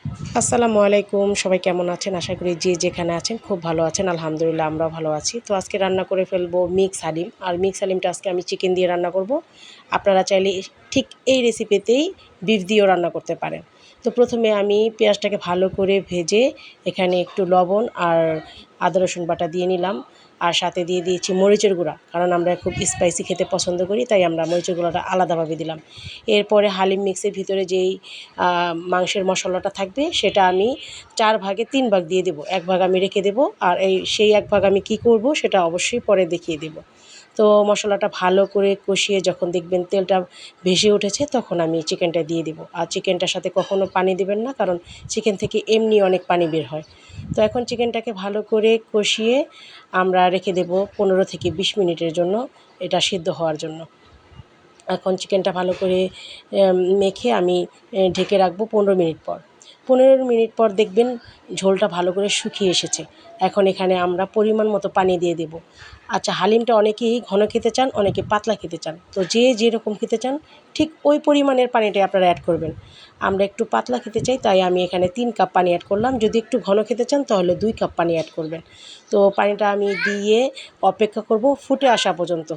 আসসালামু আলাইকুম, সবাই কেমন আছেন? আশা করি যে যেখানে আছেন খুব ভালো আছেন। আলহামদুলিল্লাহ আমরাও ভালো আছি। তো আজকে রান্না করে ফেলবো মিক্স হালিম। আর মিক্স হালিমটা আজকে আমি চিকেন দিয়ে রান্না করব। আপনারা চাইলে ঠিক এই রেসিপিতেই বিফ দিয়েও রান্না করতে পারেন। তো প্রথমে আমি পেঁয়াজটাকে ভালো করে ভেজে এখানে একটু লবণ আর আদা রসুন বাটা দিয়ে নিলাম। আর সাথে দিয়ে দিয়েছি মরিচের গুঁড়া, কারণ আমরা খুব স্পাইসি খেতে পছন্দ করি, তাই আমরা মরিচের গুঁড়াটা আলাদাভাবে দিলাম। এরপরে হালিম মিক্সের ভিতরে যেই মাংসের মশলাটা থাকবে সেটা আমি 4 ভাগে 3 ভাগ দিয়ে দেবো। 1 ভাগ আমি রেখে দেবো, আর সেই 1 ভাগ আমি কী করব সেটা অবশ্যই পরে দেখিয়ে দেব। তো মশলাটা ভালো করে কষিয়ে যখন দেখবেন তেলটা ভেসে উঠেছে, তখন আমি চিকেনটা দিয়ে দেবো। আর চিকেনটার সাথে কখনও পানি দেবেন না, কারণ চিকেন থেকে এমনি অনেক পানি বের হয়। তো এখন চিকেনটাকে ভালো করে কষিয়ে আমরা রেখে দেবো 15 থেকে 20 মিনিটের জন্য, এটা সিদ্ধ হওয়ার জন্য। এখন চিকেনটা ভালো করে মেখে আমি ঢেকে রাখবো 15 মিনিট পর। 15 মিনিট পর দেখবেন ঝোলটা ভালো করে শুকিয়ে এসেছে। এখন এখানে আমরা পরিমাণ মতো পানি দিয়ে দেব। আচ্ছা, হালিমটা অনেকেই ঘন খেতে চান, অনেকে পাতলা খেতে চান। তো যে যেরকম খেতে চান ঠিক ওই পরিমাণের পানিটাই আপনারা অ্যাড করবেন। আমরা একটু পাতলা খেতে চাই, তাই আমি এখানে 3 কাপ পানি অ্যাড করলাম। যদি একটু ঘন খেতে চান তাহলে 2 কাপ পানি অ্যাড করবেন। তো পানিটা আমি দিয়ে অপেক্ষা করব ফুটে আসা পর্যন্ত।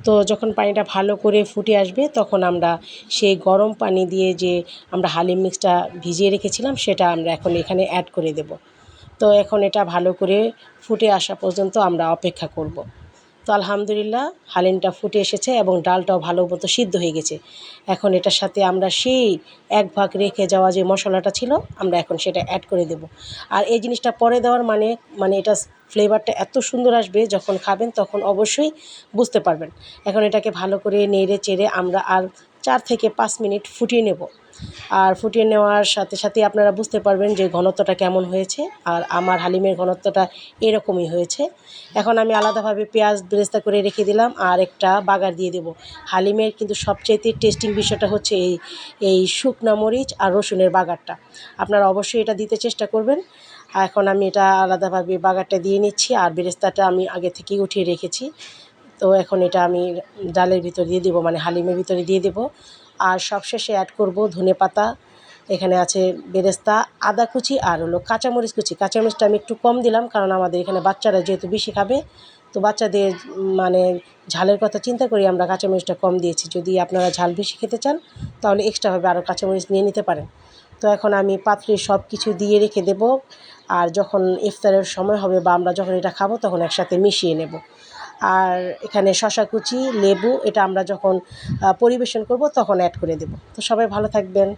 তো যখন পানিটা ভালো করে ফুটে আসবে, তখন আমরা সেই গরম পানি দিয়ে যে আমরা হালিম মিক্সটা ভিজিয়ে রেখেছিলাম সেটা আমরা এখন এখানে অ্যাড করে দেব। তো এখন এটা ভালো করে ফুটে আসা পর্যন্ত আমরা অপেক্ষা করব। তো আলহামদুলিল্লাহ হালিমটা ফুটে এসেছে এবং ডালটাও ভালো মতো সিদ্ধ হয়ে গেছে। এখন এটার সাথে আমরা সেই 1 ভাগ রেখে যাওয়া যে মশলাটা ছিল, আমরা এখন সেটা অ্যাড করে দেব। আর এই জিনিসটা পরে দেওয়ার মানে এটা ফ্লেভারটা এত সুন্দর আসবে, যখন খাবেন তখন অবশ্যই বুঝতে পারবেন। এখন এটাকে ভালো করে নেড়ে চেড়ে আমরা আর 4 থেকে 5 মিনিট ফুটিয়ে নেব। আর ফুটিয়ে নেওয়ার সাথে সাথে আপনারা বুঝতে পারবেন যে ঘনত্বটা কেমন হয়েছে। আর আমার হালিমের ঘনত্বটা এরকমই হয়েছে। এখন আমি আলাদাভাবে পেঁয়াজ বেরেস্তা করে রেখে দিলাম আর একটা বাগার দিয়ে দেব। হালিমের কিন্তু সবচাইতে টেস্টিং বিষয়টা হচ্ছে এই শুকনা মরিচ আর রসুনের বাগারটা। আপনারা অবশ্যই এটা দিতে চেষ্টা করবেন। এখন আমি এটা আলাদাভাবে বাগারটা দিয়ে নিচ্ছি, আর বেরেস্তাটা আমি আগে থেকেই উঠিয়ে রেখেছি। তো এখন এটা আমি ডালের ভিতর দিয়ে দেবো, মানে হালিমের ভিতরে দিয়ে দেবো। আর সবশেষে অ্যাড করব ধনেপাতা। এখানে আছে বেরেস্তা, আদা কুচি আর হলো কাঁচামরিচ কুচি। কাঁচামরিচটা আমি একটু কম দিলাম, কারণ আমাদের এখানে বাচ্চারা যেহেতু বেশি খাবে, তো বাচ্চাদের মানে ঝালের কথা চিন্তা করি আমরা কাঁচামরিচটা কম দিয়েছি। যদি আপনারা ঝাল বেশি খেতে চান তাহলে এক্সট্রাভাবে আরও কাঁচামরিচ নিয়ে নিতে পারেন। তো এখন আমি পাত্রে সব কিছু দিয়ে রেখে দেব। আর যখন ইফতারের সময় হবে বা আমরা যখন এটা খাবো, তখন একসাথে মিশিয়ে নেব। আর এখানে শসা কুচি, লেবু, এটা আমরা যখন পরিবেশন করব তখন অ্যাড করে দেব। তো সবাই ভালো থাকবেন।